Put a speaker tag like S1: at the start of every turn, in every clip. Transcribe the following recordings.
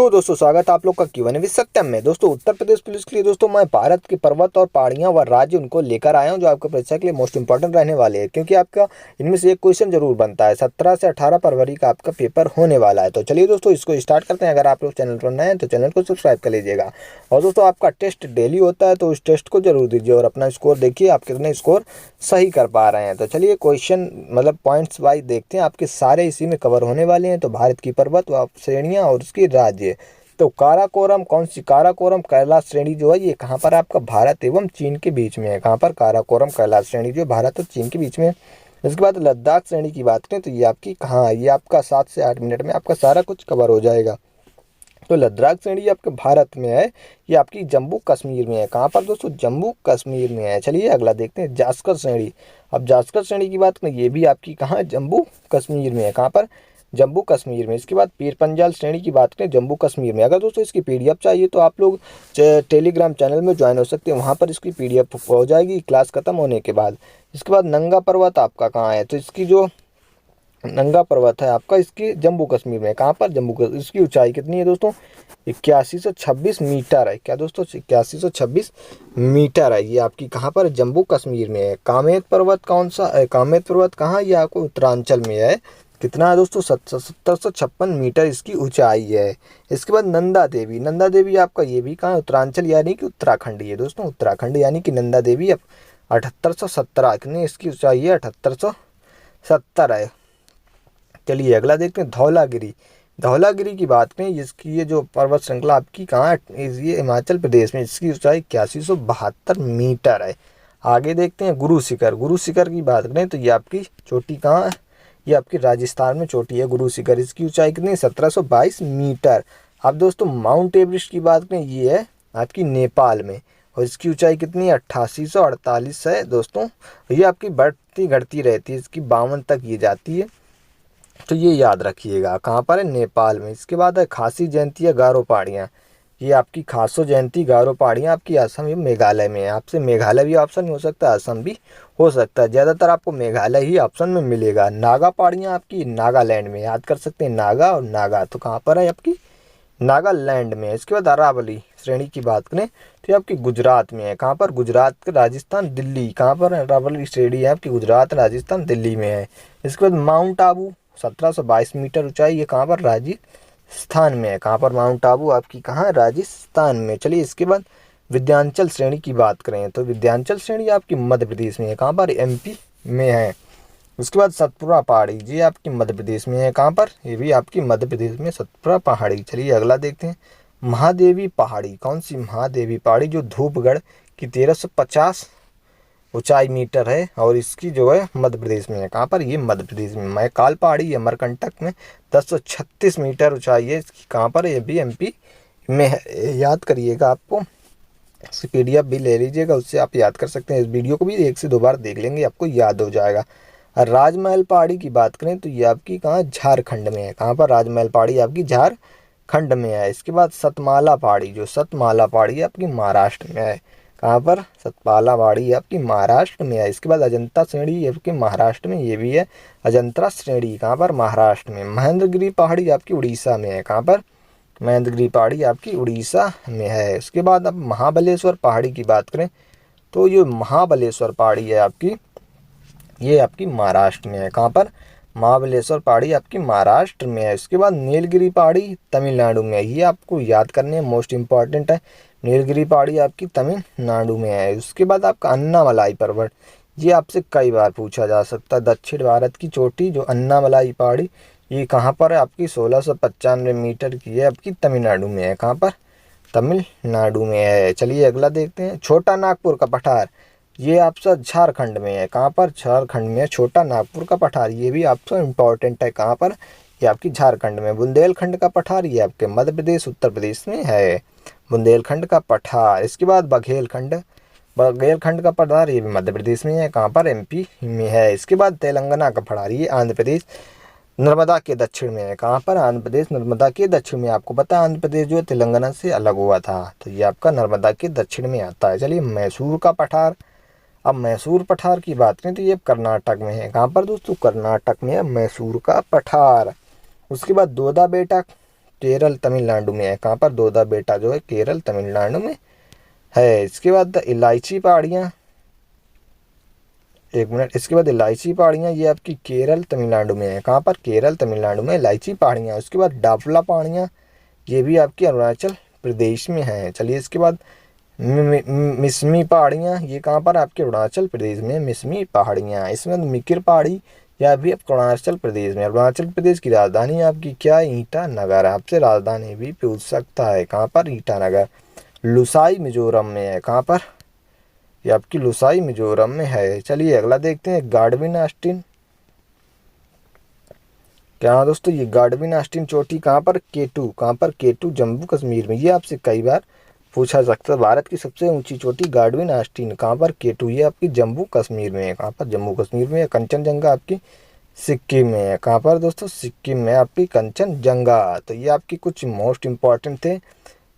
S1: तो दोस्तों स्वागत है आप लोग का Q&A विद सत्यम में। दोस्तों उत्तर प्रदेश पुलिस के लिए दोस्तों मैं भारत के पर्वत और पहाड़ियां व राज्य उनको लेकर आया हूं जो आपके परीक्षा के लिए मोस्ट इंपॉर्टेंट रहने वाले हैं, क्योंकि आपका इनमें से एक क्वेश्चन जरूर बनता है। 17 से 18 फरवरी का आपका पेपर होने वाला है। तो चलिए दोस्तों इसको स्टार्ट करते हैं। अगर आप लोग चैनल पर नए हैं तो चैनल को सब्सक्राइब कर लीजिएगा। और दोस्तों आपका टेस्ट डेली होता है तो उस टेस्ट को जरूर दीजिए और अपना स्कोर देखिए आप कितने स्कोर सही कर पा रहे हैं। तो चलिए क्वेश्चन पॉइंट्स वाइज देखते हैं, आपके सारे इसी में कवर होने वाले हैं। तो भारत की पर्वत व श्रेणियाँ और उसकी राज्य। तो काराकोरम कौन सी? काराकोरम कैलाश श्रेणी जो है ये कहाँ पर आपका भारत एवं चीन के बीच में है। कहाँ पर? काराकोरम कैलाश श्रेणी जो भारत और चीन के बीच में है। इसके बाद लद्दाख श्रेणी की बात करें तो ये आपकी कहाँ है? ये आपका 7 से 8 मिनट में आपका सारा कुछ कवर हो जाएगा। तो लद्दाख श्रेणी आपके भारत में है, ये आपकी जम्मू कश्मीर में है। कहाँ पर दोस्तों? जम्मू कश्मीर में है। चलिए अगला देखते हैं जास्कर श्रेणी। अब जास्कर श्रेणी की बात करें ये भी आपकी कहाँ है? जम्मू कश्मीर में है। कहाँ पर? जम्मू कश्मीर में। इसके बाद पीर पंजाल श्रेणी की बात करें जम्मू कश्मीर में। अगर दोस्तों इसकी पीडीएफ चाहिए तो आप लोग टेलीग्राम चैनल में ज्वाइन हो सकते हैं, वहाँ पर इसकी पीडीएफ हो जाएगी क्लास खत्म होने के बाद। इसके बाद नंगा पर्वत आपका कहाँ है? तो इसकी जो नंगा पर्वत है आपका इसकी जम्मू कश्मीर में। कहाँ पर? जम्मू कश्मीर। इसकी ऊंचाई कितनी है दोस्तों? 8126 मीटर है। क्या दोस्तों? 8126 मीटर है। ये आपकी कहाँ पर? जम्मू कश्मीर में है। कामेत पर्वत कौन सा है? कामेत पर्वत कहाँ? ये आपको उत्तरांचल में है। कितना है दोस्तों? 1756 मीटर इसकी ऊंचाई है। इसके बाद नंदा देवी। नंदा देवी आपका ये भी कहाँ है? उत्तरांचल यानी कि उत्तराखंड। ये दोस्तों उत्तराखंड यानी कि नंदा देवी अब 7817 कितनी इसकी ऊंचाई है? 7870 है। चलिए अगला देखते हैं धौलागिरी। धौलागिरी की बात करें इसकी ये जो पर्वत श्रृंखला आपकी कहाँ है? ये हिमाचल प्रदेश में। इसकी ऊंचाई 8172 मीटर है। आगे देखते हैं गुरु शिखर। गुरु शिखर की बात करें तो ये आपकी चोटी कहाँ है? ये आपकी राजस्थान में चोटी है गुरु शिखर। इसकी ऊंचाई कितनी? 1722 मीटर। अब दोस्तों माउंट एवरेस्ट की बात करें ये है आपकी नेपाल में और इसकी ऊंचाई कितनी है? 8848 है दोस्तों। ये आपकी बढ़ती घटती रहती है, इसकी 52 तक ये जाती है, तो ये याद रखिएगा। कहाँ पर है? नेपाल में। इसके बाद है खासी जयंती या गारो पहाड़ियाँ। ये आपकी खासो जयंती गारो पहाड़ियाँ आपकी असम या मेघालय में है। आपसे मेघालय भी ऑप्शन हो सकता है, असम भी हो सकता है, ज़्यादातर आपको मेघालय ही ऑप्शन में मिलेगा। नागा पहाड़ियाँ आपकी नागालैंड में। याद कर सकते हैं नागा और नागा, तो कहाँ पर है? आपकी नागालैंड में। इसके बाद अरावली श्रेणी की बात करें तो ये आपकी गुजरात में है। कहाँ पर? गुजरात, राजस्थान, दिल्ली। कहाँ पर अरावली श्रेणी है आपकी? गुजरात, राजस्थान, दिल्ली में है। इसके बाद माउंट आबू 1722 मीटर ऊंचाई, ये कहाँ पर? राजस्थान में है। कहाँ पर? माउंट आबू आपकी कहाँ है? राजस्थान में। चलिए इसके बाद विंध्याचल श्रेणी की बात करें तो विंध्याचल श्रेणी आपकी मध्य प्रदेश में है। कहाँ पर? एमपी में है। उसके बाद सतपुरा पहाड़ी, ये आपकी मध्य प्रदेश में है। कहाँ पर? ये भी आपकी मध्य प्रदेश में सतपुरा पहाड़ी। चलिए अगला देखते हैं महादेवी पहाड़ी। कौन सी? महादेवी पहाड़ी जो धूपगढ़ की 1350 ऊंचाई मीटर है और इसकी जो है मध्य प्रदेश में है। कहाँ पर? ये मध्य प्रदेश में। मैकाल पहाड़ी अमरकंटक में 1036 मीटर ऊंचाई है इसकी। कहाँ पर? ये भी एमपी में है। याद करिएगा, आपको इसकी पीडीएफ भी ले लीजिएगा, उससे आप याद कर सकते हैं। इस वीडियो को भी 1 से 2 बार देख लेंगे, आपको याद हो जाएगा। राजमहल पहाड़ी की बात करें तो ये आपकी कहाँ? झारखंड में है। कहाँ पर? राजमहल पहाड़ी आपकी झारखंड में है। इसके बाद सतमाला पहाड़ी, जो सतमाला पहाड़ी आपकी महाराष्ट्र में है। कहाँ पर? सतपाला पहाड़ी आपकी महाराष्ट्र में है। इसके बाद अजंता श्रेणी आपकी महाराष्ट्र में, ये भी है अजंता श्रेणी। कहाँ पर? महाराष्ट्र में। महेंद्रगिरी पहाड़ी आपकी उड़ीसा में है। कहाँ पर? महेंद्रगिरी पहाड़ी आपकी उड़ीसा में है। उसके बाद अब महाबलेश्वर पहाड़ी की बात करें तो ये महाबलेश्वर पहाड़ी है आपकी, ये आपकी महाराष्ट्र में है। कहाँ पर? महाबलेश्वर पहाड़ी आपकी महाराष्ट्र में है। इसके बाद नीलगिरी पहाड़ी तमिलनाडु में है। ये आपको याद करने है, मोस्ट इम्पॉर्टेंट है। नीलगिरी पहाड़ी आपकी तमिलनाडु में है। उसके बाद आपका अन्नामलाई पर्वत, ये आपसे कई बार पूछा जा सकता है। दक्षिण भारत की चोटी जो अन्नामलाई पहाड़ी, ये कहाँ पर है? आपकी 1695 मीटर की है, आपकी तमिलनाडु में है। कहाँ पर? तमिलनाडु में है। चलिए अगला देखते हैं छोटा नागपुर का पठार, ये आपका झारखंड में है। कहाँ पर? झारखंड में। छोटा नागपुर का पठार, ये भी आपका इम्पोर्टेंट है। कहाँ पर? ये आपकी झारखंड में। बुंदेलखंड का पठार, ये आपके मध्य प्रदेश उत्तर प्रदेश में है। बुंदेलखंड का पठार। इसके बाद बघेलखंड, बघेलखंड का पठार, ये भी मध्य प्रदेश में है। कहाँ पर? एमपी में है। इसके बाद तेलंगाना का पठार, ये आंध्र प्रदेश नर्मदा के दक्षिण में है। कहाँ पर? आंध्र प्रदेश नर्मदा के दक्षिण में। आपको पता है आंध्र प्रदेश जो है तेलंगाना से अलग हुआ था, तो ये आपका नर्मदा के दक्षिण में आता है। चलिए मैसूर का पठार। अब मैसूर पठार की बात करें तो ये कर्नाटक में है। कहाँ पर दोस्तों? कर्नाटक में है मैसूर का पठार। उसके बाद दोदा बेटा केरल तमिलनाडु में है। कहाँ पर? दोदा बेटा जो है केरल तमिलनाडु में है। इसके बाद इलायची पहाड़ियाँ, एक मिनट, इसके बाद इलायची पहाड़ियाँ ये आपकी केरल तमिलनाडु में है। कहाँ पर? केरल तमिलनाडु में इलायची पहाड़ियाँ। उसके बाद डाफला पहाड़ियाँ ये भी आपकी अरुणाचल प्रदेश में है। चलिए इसके बाद मिसमी पहाड़ियाँ ये कहाँ पर? आपके अरुणाचल प्रदेश में मिसमी पहाड़ियाँ। इसमें मिकिर पहाड़ी यह भी आपको अरुणाचल प्रदेश में। अरुणाचल प्रदेश की राजधानी आपकी क्या है? ईटानगर। आपसे राजधानी भी पूछ सकता है। कहाँ पर? ईटानगर। लुसाई मिजोरम में है। कहाँ पर? ये आपकी लुसाई मिजोरम में है। चलिए अगला देखते हैं, गाडविन ऑस्टिन। क्या दोस्तों? ये गाडविन ऑस्टिन चोटी कहाँ पर? केटू। कहाँ पर? केटू, जम्मू कश्मीर में। ये आपसे कई बार पूछा सकता है। भारत की सबसे ऊंची चोटी गाडविन ऑस्टिन कहाँ पर? केटू। ये आपकी जम्मू कश्मीर में है। कहाँ पर? जम्मू कश्मीर में है। कंचनजंगा आपकी सिक्किम में है। कहाँ पर दोस्तों? सिक्किम में आपकी कंचनजंगा। तो ये आपकी कुछ मोस्ट इम्पॉर्टेंट थे,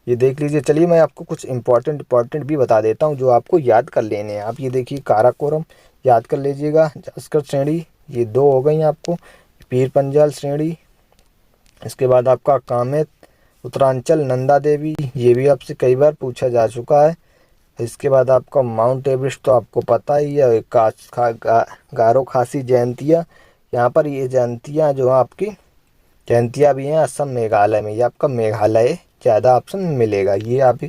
S1: ये देख लीजिए। चलिए मैं आपको कुछ इम्पॉर्टेंट भी बता देता हूँ जो आपको याद कर लेने हैं। आप ये देखिए, काराकोरम याद कर लीजिएगा। जास्कर श्रेणी ये 2 हो गई आपको। पीर पंजाल श्रेणी, इसके बाद आपका कामेत उत्तरांचल नंदा देवी, ये भी आपसे कई बार पूछा जा चुका है। इसके बाद आपका माउंट एवरेस्ट तो आपको पता ही है। गारो खासी जयंतिया, यहाँ पर ये जयंतियाँ जो आपकी जयंतियाँ भी हैं असम मेघालय में। ये आपका मेघालय ज़्यादा ऑप्शन मिलेगा। ये आप,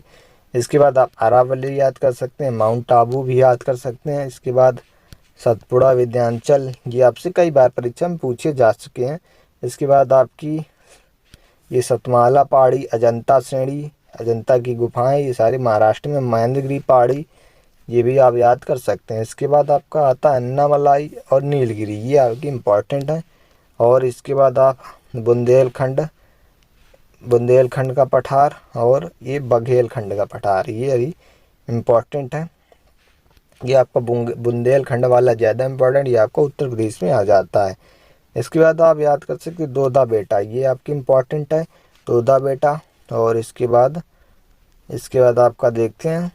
S1: इसके बाद आप अरावली याद कर सकते हैं, माउंट आबू भी याद कर सकते हैं। इसके बाद सतपुड़ा, विंध्याचल, ये आपसे कई बार परीक्षा में पूछे जा चुके हैं। इसके बाद आपकी ये सतमाला पहाड़ी, अजंता श्रेणी, अजंता की गुफाएं, ये सारे महाराष्ट्र में। महेंद्रगिरी पहाड़ी ये भी आप याद कर सकते हैं। इसके बाद आपका आता है अन्नामलाई और नीलगिरी, ये आपकी इम्पोर्टेंट है। और इसके बाद आप बुंदेलखंड का पठार और ये बघेलखंड का पठार, ये अभी इम्पोर्टेंट है। ये आपका बुंदेलखंड वाला ज़्यादा इम्पोर्टेंट, ये आपको उत्तर प्रदेश में आ जाता है। इसके बाद आप याद कर सकते दोदा बेटा, ये आपकी इम्पोर्टेंट है, दोदा बेटा। और इसके बाद आपका देखते हैं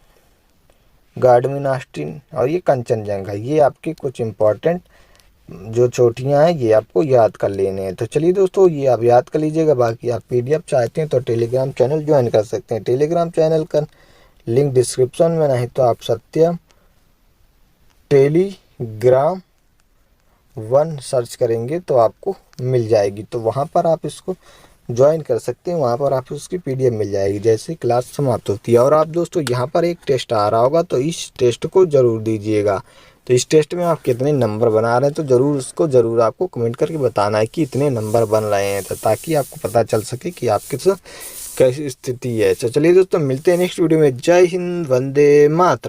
S1: गाडविन ऑस्टिन और ये कंचनजंगा, ये आपके कुछ इम्पोर्टेंट जो चोटियाँ हैं ये आपको याद कर लेने हैं। तो चलिए दोस्तों, ये आप याद कर लीजिएगा। बाकी आप PDF चाहते हैं तो टेलीग्राम चैनल ज्वाइन कर सकते हैं। टेलीग्राम चैनल का लिंक डिस्क्रिप्शन में, नहीं तो आप सत्यम टेलीग्राम 1 सर्च करेंगे तो आपको मिल जाएगी। तो वहाँ पर आप इसको ज्वाइन कर सकते हैं। वहाँ पर आपको उसकी PDF मिल जाएगी जैसे क्लास समाप्त होती है। और आप दोस्तों यहाँ पर एक टेस्ट आ रहा होगा, तो इस टेस्ट को ज़रूर दीजिएगा। तो इस टेस्ट में आप कितने नंबर बना रहे हैं तो ज़रूर आपको कमेंट करके बताना है कि इतने नंबर बन रहे हैं, तो ताकि आपको पता चल सके कि आपके साथ कैसी स्थिति है। तो चलिए दोस्तों, मिलते हैं नेक्स्ट वीडियो में। जय हिंद, वंदे मातरम।